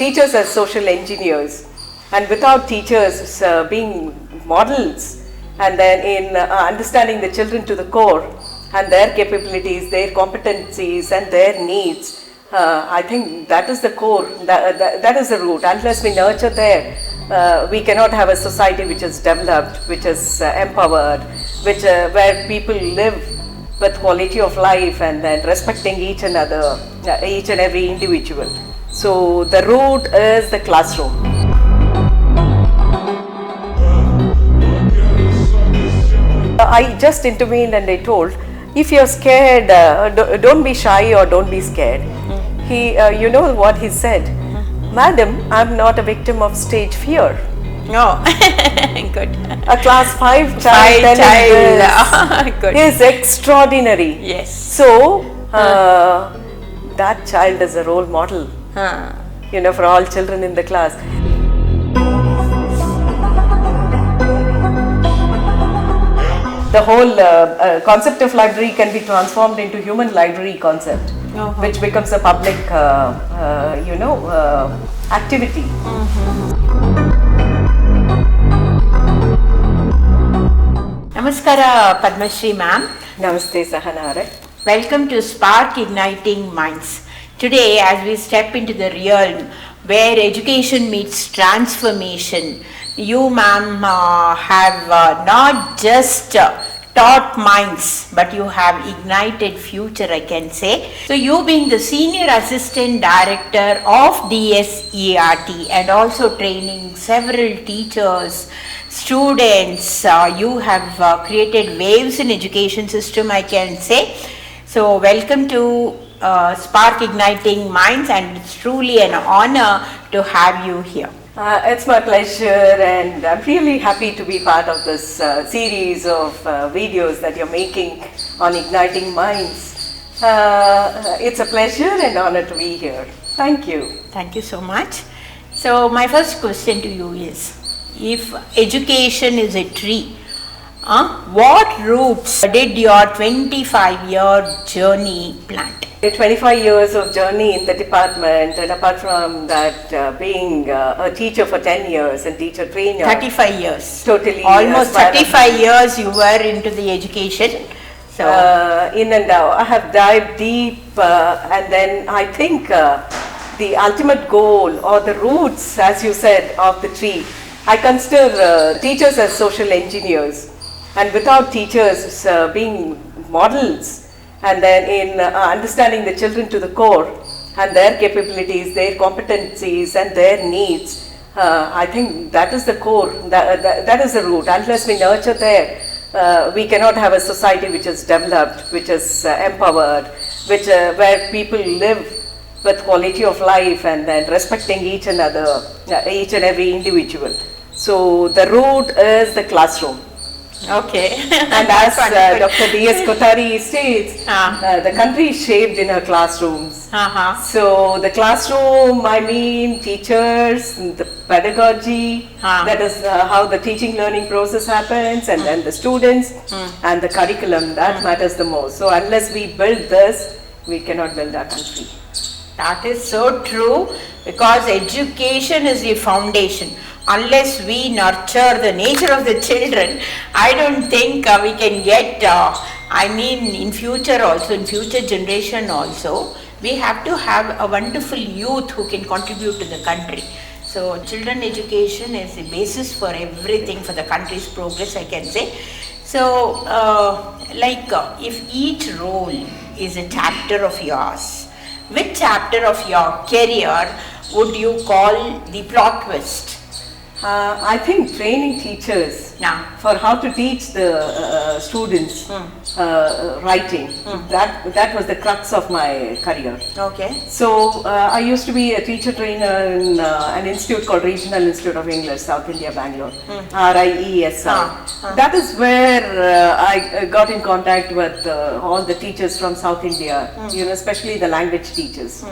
teachers as social engineers, and without teachers being models, and then in understanding the children to the core and their capabilities, their competencies and their needs, I think that is the core, that is the root. Unless we nurture there, we cannot have a society which is developed, which is empowered, where people live with quality of life and then respecting each another, each and every individual. So the root is the classroom. I just intervened and I told, if you're scared, don't be shy or don't be scared. He, you know what he said? Madam, I'm not a victim of stage fear. No, good. A class 5 child good. is extraordinary. Yes. So, that child is a role model, you know, for all children in the class. The whole concept of library can be transformed into human library concept, which becomes a public, activity. Namaskara, Padma Shree ma'am. Namaste, Sahana. Welcome to Spark Igniting Minds. Today, as we step into the realm where education meets transformation, you ma'am have not just taught minds, but you have ignited future, I can say. So you being the Senior Assistant Director of DSERT and also training several teachers, students, you have created waves in education system, I can say. So welcome to Spark Igniting Minds, and it's truly an honor to have you here. It's my pleasure, and I'm really happy to be part of this series of videos that you're making on Igniting Minds. It's a pleasure and honor to be here. Thank you. Thank you so much. So my first question to you is, if education is a tree, what roots did your 25-year journey plant? 25 years of journey in the department, and apart from that, being a teacher for 10 years and teacher trainer. 35 years. Totally. Almost 35 years you were into the education. So in and out. I have dived deep, and then I think the ultimate goal or the roots, as you said, of the tree, I consider teachers as social engineers, and without teachers being models, and then in understanding the children to the core and their capabilities, their competencies and their needs, I think that is the core, that is the root. Unless we nurture there, we cannot have a society which is developed, which is empowered, where people live with quality of life and then respecting each another, each and every individual. So the root is the classroom. Okay. And as Dr. D.S. Kothari states, the country is shaped in her classrooms. So the classroom, I mean teachers, the pedagogy, that is how the teaching learning process happens, and then the students and the curriculum, that matters the most. So unless we build this, we cannot build our country. That is so true, because education is the foundation. Unless we nurture the nature of the children, I don't think we can get, in future also, in future generation also, we have to have a wonderful youth who can contribute to the country. So children education is the basis for everything, for the country's progress, I can say. So if each role is a chapter of yours, which chapter of your career would you call the plot twist? I think training teachers for how to teach the students writing, that was the crux of my career. Okay. So I used to be a teacher trainer in an institute called Regional Institute of English, South India, Bangalore, RIESI. That is where I got in contact with all the teachers from South India, especially the language teachers.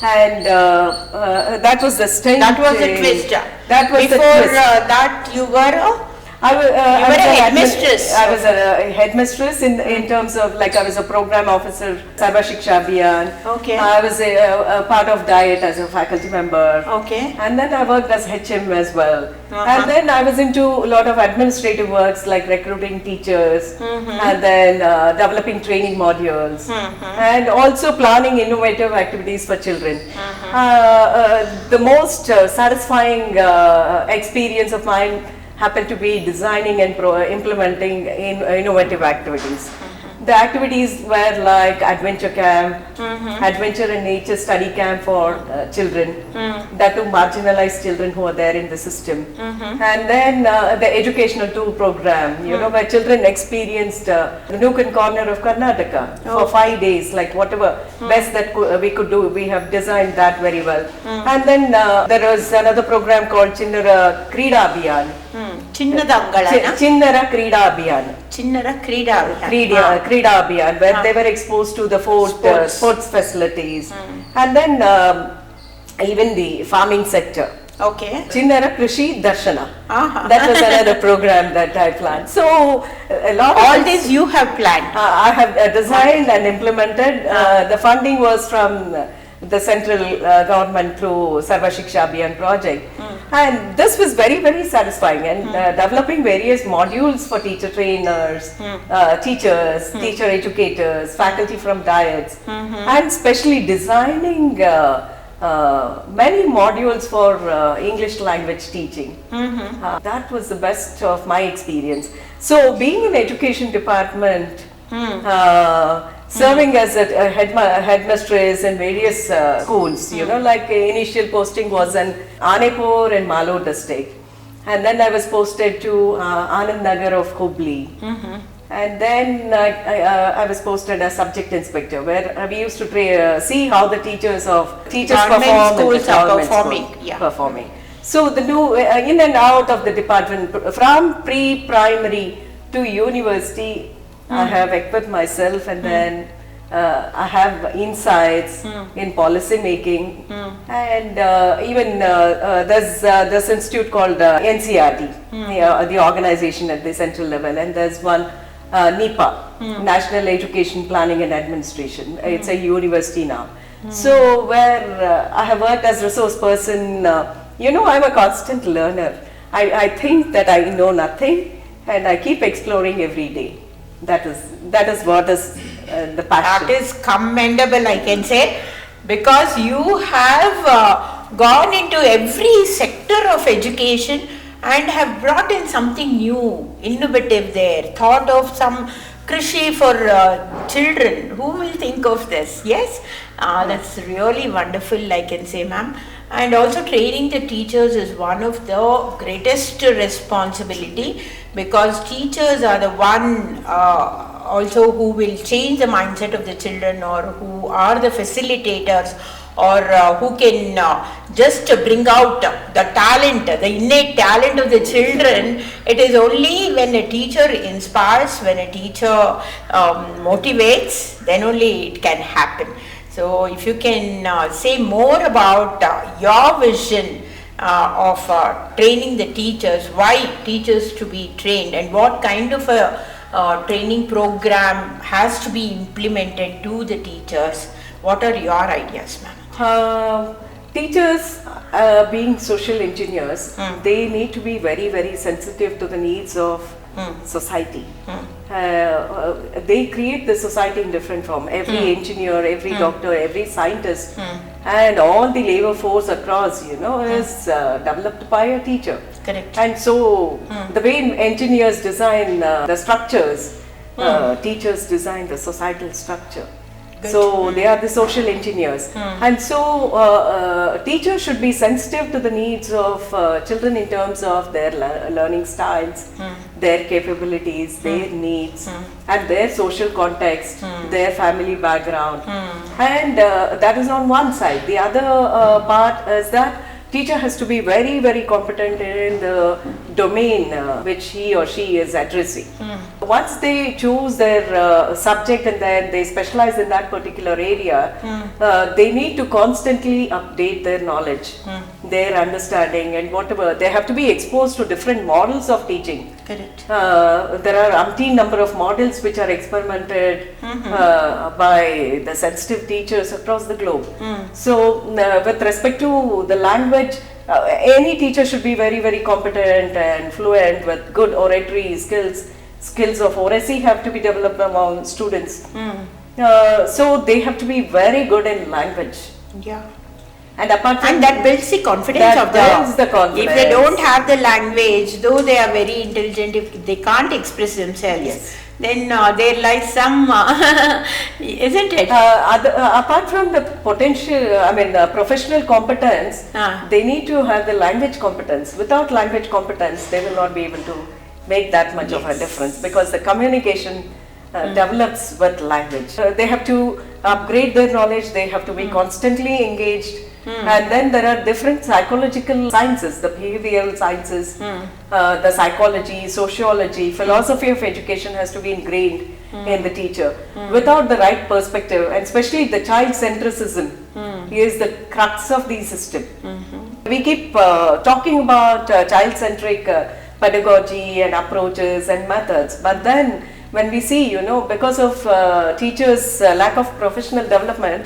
And that was the strength. That was the twist. That was Before the twist. That you were You were a headmistress. I was a headmistress in terms of, like, I was a program officer, Sarva Shiksha Abhiyan. Okay. I was a part of Diet as a faculty member. Okay. And then I worked as HM as well. And then I was into a lot of administrative works like recruiting teachers and then developing training modules and also planning innovative activities for children. The most satisfying experience of mine happened to be designing and implementing innovative activities. The activities were like adventure camp, adventure and nature study camp for children, that too marginalized children who are there in the system. And then the educational tour program, you know, where children experienced the nook and corner of Karnataka for 5 days, like whatever best that we could do, we have designed that very well. And then there was another program called Chinnara Krida Abhiyan. Chinnara Krida Abhiyan. Chinnara Krida Krida Abhiyan, where they were exposed to the sports facilities, and then even the farming sector. Okay. Chinnara Krishi Darshana. That was another program that I planned. So a lot of all this you have planned. I have designed and implemented. The funding was from the central government through Sarva Shiksha Abhiyan project. And this was very, very satisfying, and developing various modules for teacher trainers, teachers, teacher educators, faculty from diets, and especially designing many modules for English language teaching. That was the best of my experience. So being in the education department, serving as a headmistress in various schools, you know, like initial posting was in Anepur and Malur district, and then I was posted to Anand Nagar of Hubli, and then I was posted as subject inspector, where we used to see how the teachers government schools are performing. So the new in and out of the department, from pre-primary to university, I have equipped myself, and then I have insights in policy making, and even there's this institute called NCRT, the organization at the central level, and there's one NEPA, National Education Planning and Administration. It's a university now. So where I have worked as resource person, you know, I'm a constant learner. I think that I know nothing, and I keep exploring every day. That is what is the passion. That is commendable, I can say, because you have gone into every sector of education and have brought in something new, innovative there, thought of some Krishi for children. Who will think of this? Yes, that's really wonderful, I can say, ma'am. And also training the teachers is one of the greatest responsibility, because teachers are the one also who will change the mindset of the children, or who are the facilitators, or who can just bring out the talent, the innate talent of the children. It is only when a teacher inspires, when a teacher motivates, then only it can happen. So if you can say more about your vision of training the teachers, why teachers to be trained, and what kind of a training program has to be implemented to the teachers. What are your ideas, ma'am? Teachers, being social engineers, they need to be very, very sensitive to the needs of society. They create the society in different form. Every engineer, every doctor, every scientist, and all the labor force across, you know, is developed by a teacher. Correct. And so the way engineers design the structures, teachers design the societal structure. Good. So they are the social engineers, and so teachers should be sensitive to the needs of children in terms of their learning styles, their capabilities, their needs, and their social context, their family background, and that is on one side. The other part is that teacher has to be very, very competent in the domain which he or she is addressing. Once they choose their subject and then they specialize in that particular area, they need to constantly update their knowledge, their understanding, and whatever. They have to be exposed to different models of teaching. Correct. There are umpteen number of models which are experimented by the sensitive teachers across the globe. So, with respect to the language, any teacher should be very, very competent and fluent with good oratory skills. Skills of oracy have to be developed among students. So, they have to be very good in language. Yeah. And apart from and that builds the confidence of the confidence. If they don't have the language, though they are very intelligent, if they can't express themselves, then there lies some, isn't it? Apart from the potential, professional competence, they need to have the language competence. Without language competence, they will not be able to make that much of a difference, because the communication develops with language. They have to upgrade their knowledge, they have to be constantly engaged. And then there are different psychological sciences, the behavioral sciences, the psychology, sociology, philosophy of education has to be ingrained in the teacher. Without the right perspective, and especially the child centricism is the crux of the system. We keep talking about child centric pedagogy and approaches and methods, but then when we see, because of teachers' lack of professional development,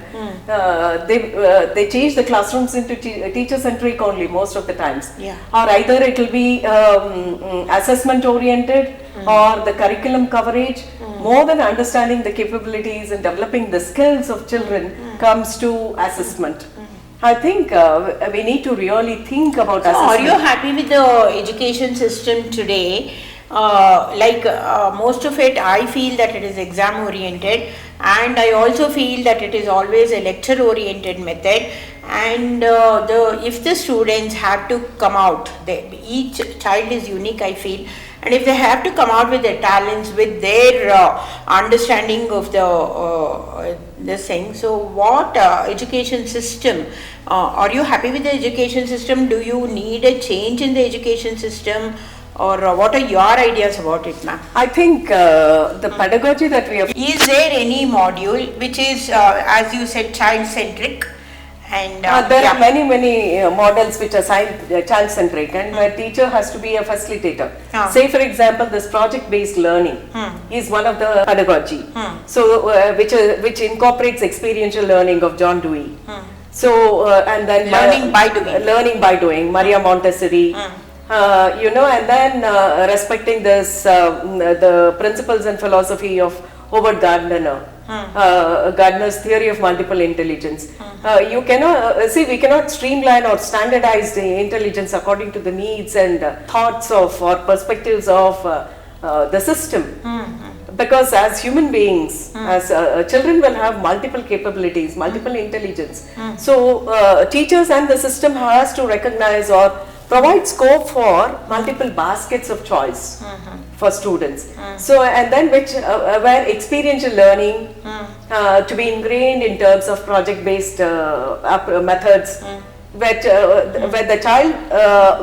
they change the classrooms into teacher-centric only most of the times. Or either it will be assessment-oriented or the curriculum coverage. More than understanding the capabilities and developing the skills of children comes to assessment. I think we need to really think about assessment. Are you happy with the education system today? Most of it, I feel that it is exam oriented, and I also feel that it is always a lecture oriented method. And if the students have to come out, each child is unique, I feel, and if they have to come out with their talents, with their understanding of this thing. So, what education system? Are you happy with the education system? Do you need a change in the education system? Or what are your ideas about it, ma'am? I think the pedagogy that we have... Is there any module which is, as you said, child-centric? And there are many models which are child-centric, and the teacher has to be a facilitator. Say, for example, this project-based learning is one of the pedagogy. So, which incorporates experiential learning of John Dewey. So, and then learning by doing, Maria Montessori. And then respecting this, the principles and philosophy of Howard Gardner, Gardner's theory of multiple intelligence. You cannot, we cannot streamline or standardize the intelligence according to the needs and thoughts of or perspectives of the system. Because as human beings, as children will have multiple capabilities, multiple intelligence. So teachers and the system has to recognize or provide scope for multiple baskets of choice for students. So, and then where experiential learning to be ingrained in terms of project-based methods, where the child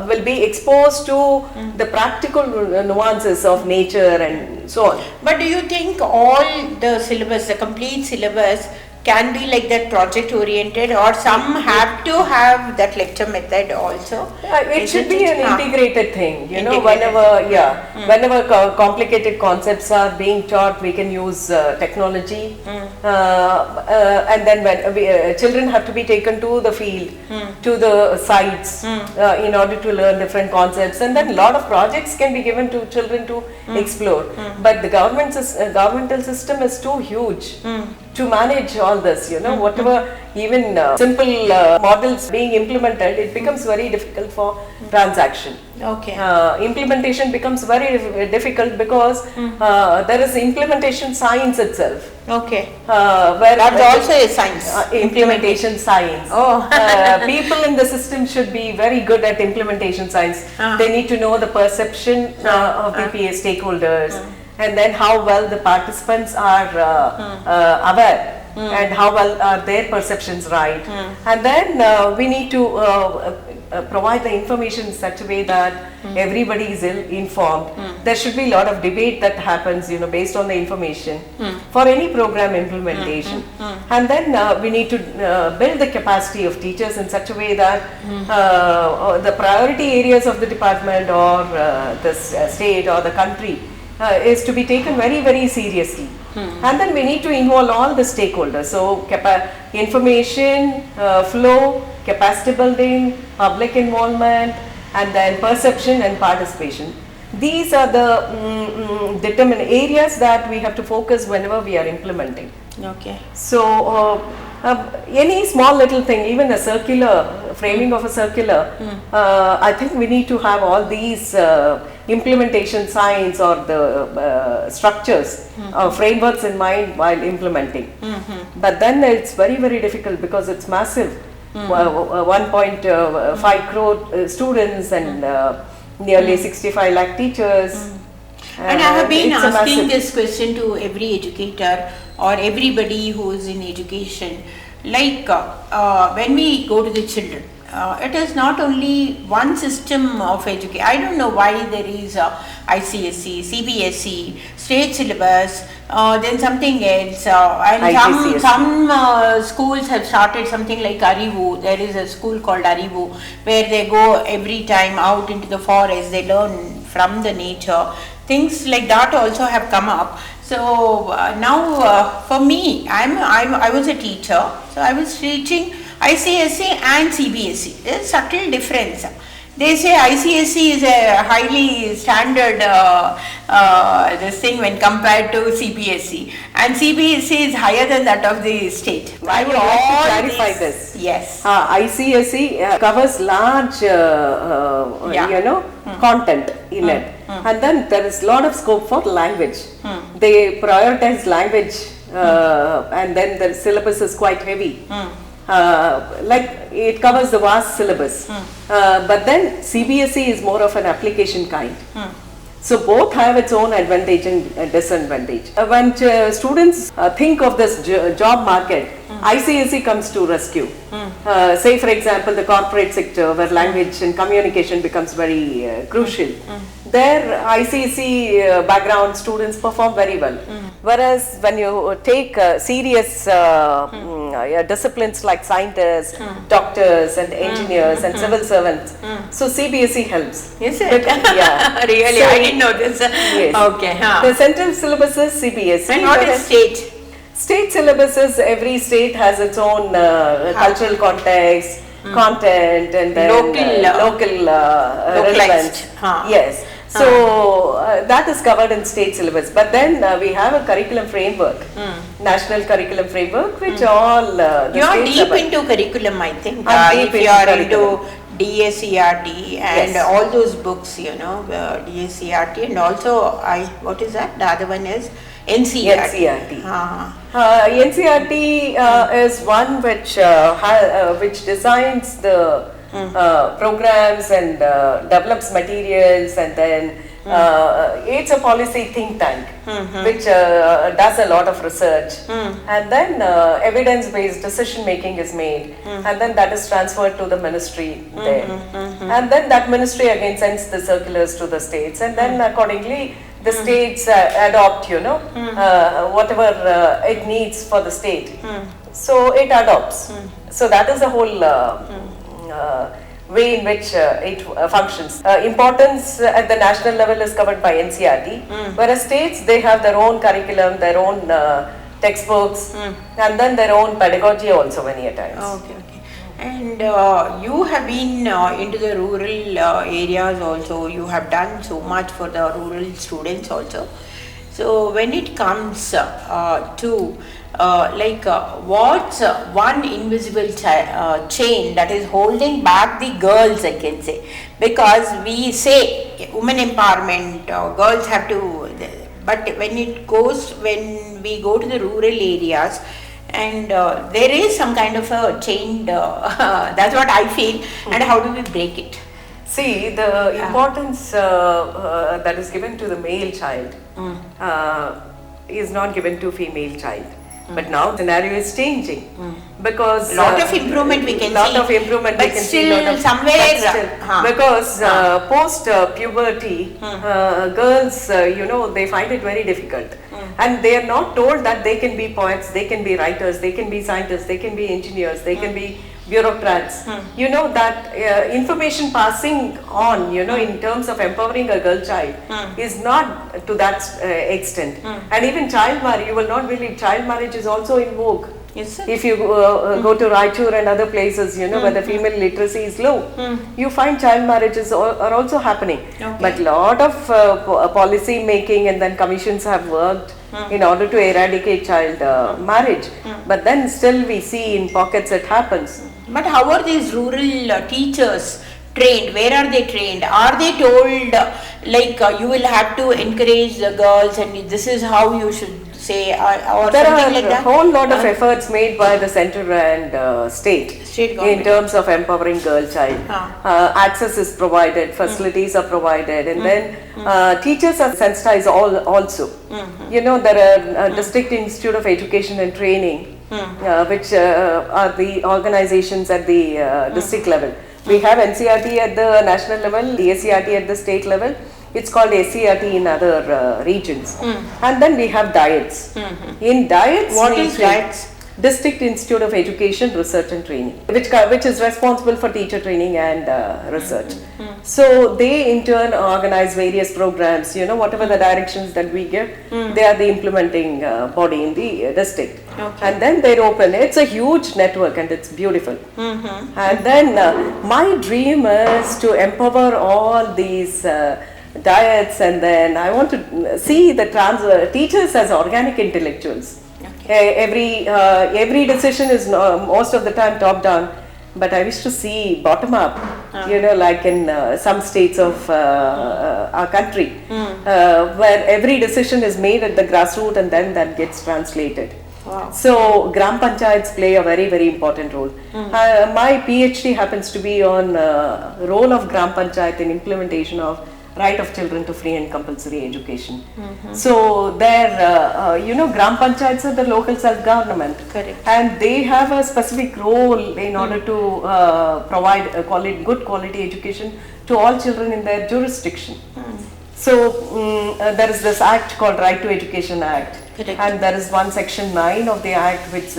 will be exposed to the practical nuances of nature and so on. But do you think all the syllabus, the complete syllabus, can be like that project oriented, or some have to have that lecture method also? It should be an integrated thing, whenever complicated concepts are being taught, we can use technology, and then when children have to be taken to the field, to the sites, in order to learn different concepts, and then a lot of projects can be given to children to explore. But the governmental system is too huge to manage all this, whatever even simple models being implemented, it becomes very difficult for transaction. Implementation becomes very difficult because there is implementation science itself. Where that's also a science. Implementation science. People in the system should be very good at implementation science. They need to know the perception of the PA stakeholders. And then how well the participants are aware and how well are their perceptions right. And then we need to provide the information in such a way that everybody is informed. There should be a lot of debate that happens, based on the information for any program implementation. And then we need to build the capacity of teachers in such a way that the priority areas of the department or the state or the country is to be taken very, very seriously. And then we need to involve all the stakeholders. So information flow, capacity building, public involvement, and then perception and participation. These are the determined areas that we have to focus whenever we are implementing. Okay. So any small little thing, even a circular, framing of a circular, I think we need to have all these implementation signs or the structures, frameworks in mind while implementing. But then it's very, very difficult because it's massive. 1.5 crore students and nearly 65 lakh teachers. And I have been asking this question to every educator or everybody who is in education. Like when we go to the children, it is not only one system of education. I don't know why there is ICSE, CBSE, state syllabus, then something else, and some schools have started something like Arivu. There is a school called Arivu where they go every time out into the forest. They learn from the nature. Things like that also have come up. So now for me, I was a teacher, so I was teaching ICSE and CBSE. There's a subtle difference. They say ICSE is a highly standard this thing when compared to CBSE, and CBSE is higher than that of the state. I would like to clarify this. Yes. ICSE covers large, content in it, and then there is a lot of scope for language. They prioritize language, and then the syllabus is quite heavy. Like it covers the vast syllabus, but then CBSE is more of an application kind. So both have its own advantage and disadvantage. When students think of this job market, ICSE comes to rescue. Say for example the corporate sector where language and communication becomes very crucial. There ICSE background students perform very well. Whereas when you take serious disciplines like scientists, doctors and engineers and civil servants, so CBSE helps. Is it? Yeah. Really? So, I didn't know this. Yes. Okay. The central syllabus is CBSE. And what is state? State syllabuses, every state has its own cultural context, content, and then local relevance. Yes. So that is covered in state syllabus. But then we have a curriculum framework, national curriculum framework, which all the you are states deep into curriculum, I think. Deep if you are into DACRT and Yes. all those books, DACRT, and also what is that? The other one is NCERT. NCERT. NCERT is one which designs the programs and develops materials, and then it's a policy think tank which does a lot of research, and then evidence-based decision making is made, and then that is transferred to the ministry there, and then that ministry again sends the circulars to the states, and then accordingly the states adopt whatever it needs for the state, so it adopts. So that is the whole way in which it functions. Importance at the national level is covered by NCERT, whereas states, they have their own curriculum, their own textbooks, and then their own pedagogy also many a times. Okay. And you have been into the rural areas also. You have done so much for the rural students also. So when it comes to what's one invisible chain that is holding back the girls, I can say, because we say women empowerment, girls have to, but when we go to the rural areas, and there is some kind of a chain, that's what I feel, and how do we break it? See, the importance that is given to the male child is not given to female child. But now the scenario is changing because lot of improvement we can see. Lot of improvement but we can still see. Lot of, somewhere because post puberty, girls, they find it very difficult, and they are not told that they can be poets, they can be writers, they can be scientists, they can be engineers, they can be bureaucrats. That information passing on, in terms of empowering a girl child is not to that extent. And even child marriage, you will not believe, child marriage is also in vogue. Yes, if you go to Raichur and other places, where the female literacy is low, you find child marriages are also happening. Okay. But lot of policy making and then commissions have worked in order to eradicate child marriage. But then still we see in pockets it happens. But how are these rural teachers trained? Where are they trained? Are they told you will have to encourage the girls and this is how you should say or there something like that? There are a whole lot of efforts made by the center and state in terms of empowering girl child. Access is provided, facilities are provided, and then teachers are sensitized also. There are District Institute of Education and Training, which are the organizations at the district level. We have NCRT at the national level, the SCRT at the state level. It's called SCRT in other regions. And then we have diets. In diets, what is diets? District Institute of Education, Research and Training, which is responsible for teacher training and research. So they in turn organize various programs, whatever the directions that we give, they are the implementing body in the district. Okay. And then they're open. It's a huge network and it's beautiful. And then my dream is to empower all these diets, and then I want to see the teachers as organic intellectuals. Every decision is most of the time top down, but I wish to see bottom up, like in some states of our country, where every decision is made at the grassroots and then that gets translated. Wow. So Gram Panchayats play a very, very important role. My PhD happens to be on role of Gram Panchayat in implementation of right of children to free and compulsory education. So there, Gram Panchayats are the local self-government. Correct. And they have a specific role in order to provide good quality education to all children in their jurisdiction. So there is this act called Right to Education Act. Correct. And there is one section 9 of the act which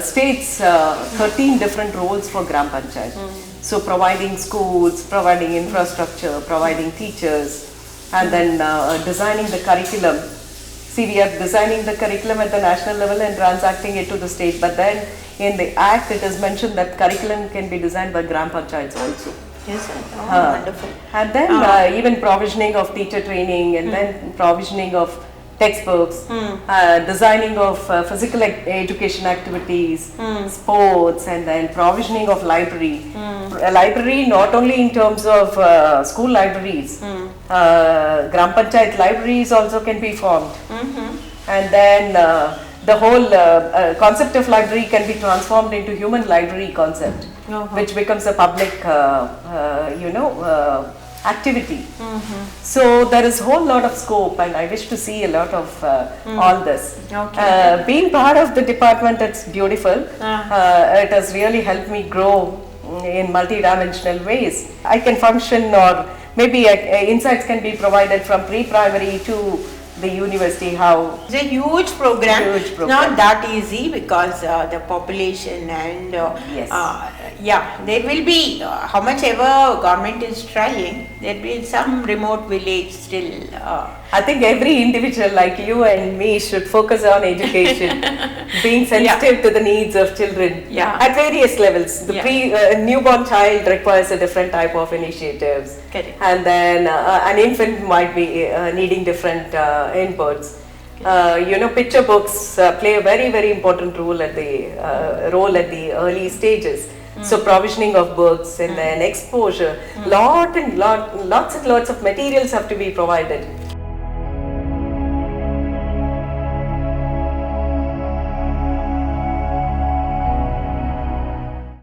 states 13 different roles for Gram Panchayat. So providing schools, providing infrastructure, providing teachers, and then designing the curriculum. See, we are designing the curriculum at the national level and transacting it to the state, but then in the act it is mentioned that curriculum can be designed by Gram Panchayats also. Yes, wonderful. And then even provisioning of teacher training, and then provisioning of textbooks, designing of physical education activities, sports, and then provisioning of library. A library not only in terms of school libraries, Gram Panchayat libraries also can be formed. And then the whole concept of library can be transformed into human library concept, which becomes a public, activity. So there is a whole lot of scope, and I wish to see a lot of all this. Being part of the department, it's beautiful. It has really helped me grow in multi-dimensional ways. I can function, or maybe insights can be provided from pre-primary to the university. How it's a huge program. Not that easy because the population and there will be how much ever government is trying, there will be some remote village still. I think every individual like you and me should focus on education, being sensitive to the needs of children at various levels. The newborn child requires a different type of initiatives. Correct. And then an infant might be needing different inputs. Picture books play a very, very important role at the early stages. So provisioning of books and then exposure, lots and lots of materials have to be provided.